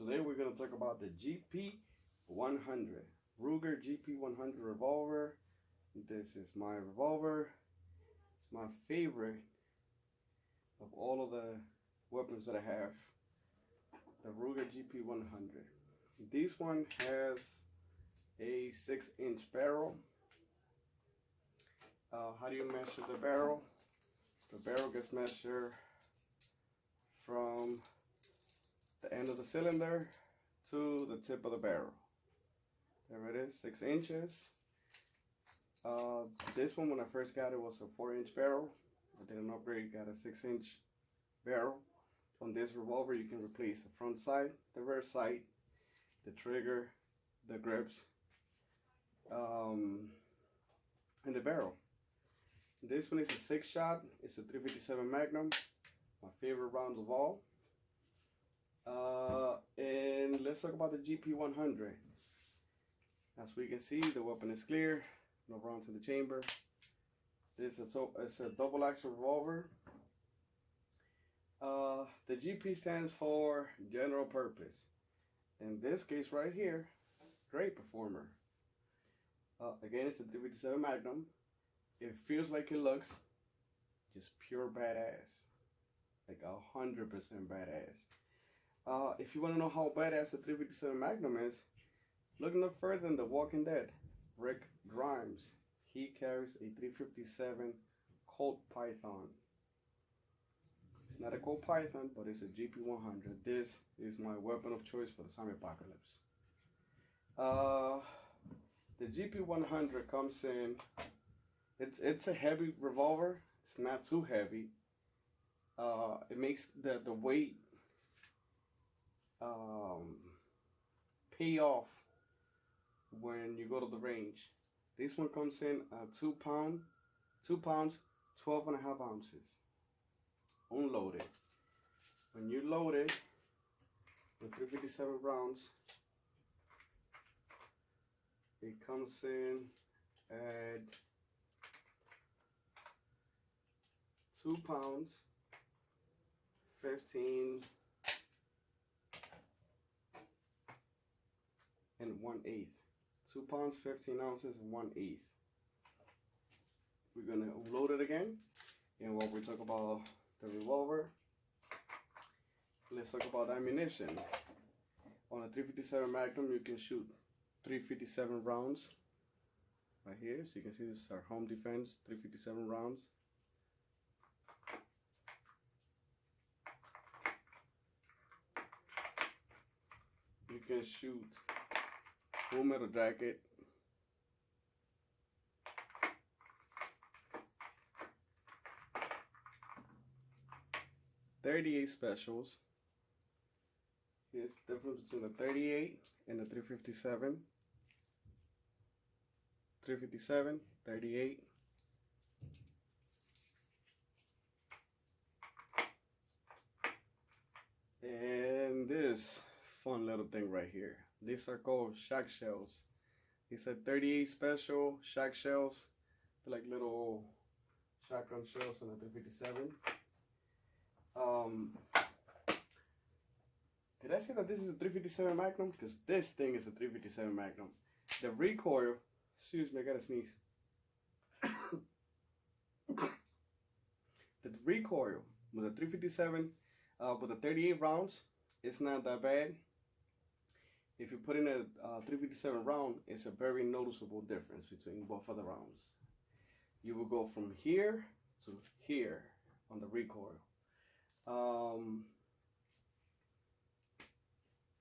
Today we're going to talk about the GP100, Ruger GP100 revolver. This is my revolver. It's my favorite of all of the weapons that I have. The Ruger GP100. This one has a 6-inch barrel. How do you measure the barrel? The barrel gets measured from the end of the cylinder to the tip of the barrel. There it is, 6 inches. This one, when I first got it, was a 4-inch barrel. I did an upgrade, got a 6-inch barrel. On this revolver, you can replace the front side, the rear side, the trigger, the grips, and the barrel. This one is a 6-shot. It's a 357 Magnum, my favorite round of all. And let's talk about the GP100. As we can see, the weapon is clear, no rounds in the chamber. This is a double action revolver. The GP stands for general purpose. In this case right here, great performer. Again, it's a 357 Magnum. It feels like it looks, just pure badass, like 100% badass. If you want to know how badass the 357 Magnum is, look no further than The Walking Dead. Rick Grimes, he carries a 357 Colt Python. It's not a Colt Python, but it's a GP100. This is my weapon of choice for the zombie apocalypse. The GP100 comes in. It's a heavy revolver. It's not too heavy. It makes the weight pay off when you go to the range. This one comes in 2 pounds, 12.5 ounces, unloaded. When you load it with 357 rounds, it comes in at 2 pounds, 15 and 1/8. 2 pounds, 15 ounces, and 1/8. We're gonna unload it again. And while we talk about the revolver, let's talk about ammunition. On a 357 Magnum, you can shoot 357 rounds right here. So you can see this is our home defense 357 rounds. You can shoot Full Metal Jacket, .38 specials. Here's the difference between the 38 and the 357. 357, 38. And this fun little thing right here. These are called shack shells. These are 38 special shack shells. They're like little shotgun shells on a 357. Did I say that this is a 357 Magnum? Because this thing is a 357 Magnum. The recoil, excuse me, I gotta sneeze. The recoil with a 357, with the 38 rounds, it's not that bad. If you put in a 357 round, it's a very noticeable difference between both of the rounds. You will go from here to here on the recoil.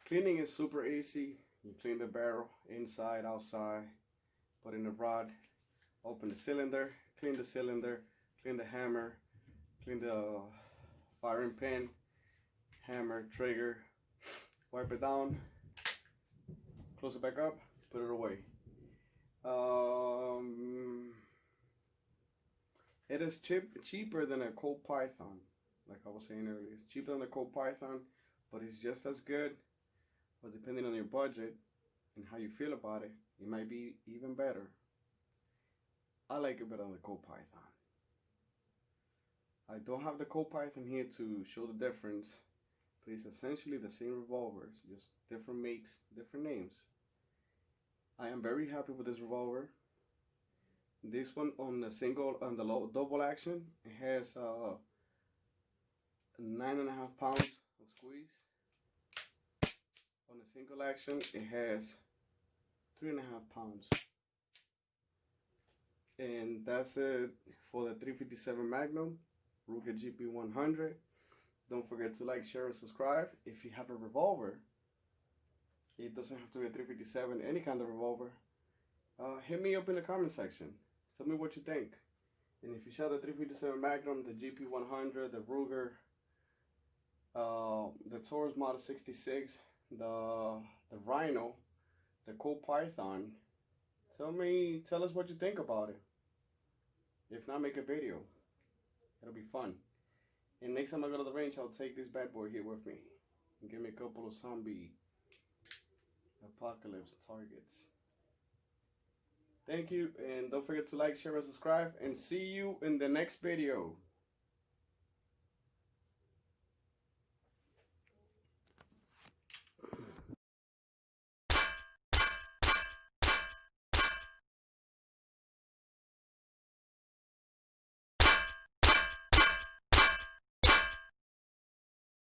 Cleaning is super easy. You clean the barrel inside, outside, put in the rod, open the cylinder, clean the hammer, clean the firing pin, hammer, trigger, wipe it down, close it back up, put it away. It is cheaper than a Colt Python. Like I was saying earlier, it's cheaper than a Colt Python, but it's just as good. But depending on your budget and how you feel about it, it might be even better. I like it better than the Colt Python. I don't have the Colt Python here to show the difference but it's essentially the same revolvers, just different makes, different names. I am very happy with this revolver. This one on the double action, it has 9.5 pounds of squeeze. On the single action, it has 3.5 pounds. And that's it for the 357 Magnum Ruger GP100. Don't forget to like, share, and subscribe. If you have a revolver, it doesn't have to be a 357, any kind of revolver. Hit me up in the comment section. Tell me what you think. And if you shot the 357 Magnum, the GP100, the Ruger, the Taurus Model 66, the Rhino, the Colt Python, tell us what you think about it. If not, make a video. It'll be fun. And next time I go to the range, I'll take this bad boy here with me and give me a couple of zombie apocalypse targets. Thank you, and don't forget to like, share, and subscribe, and see you in the next video.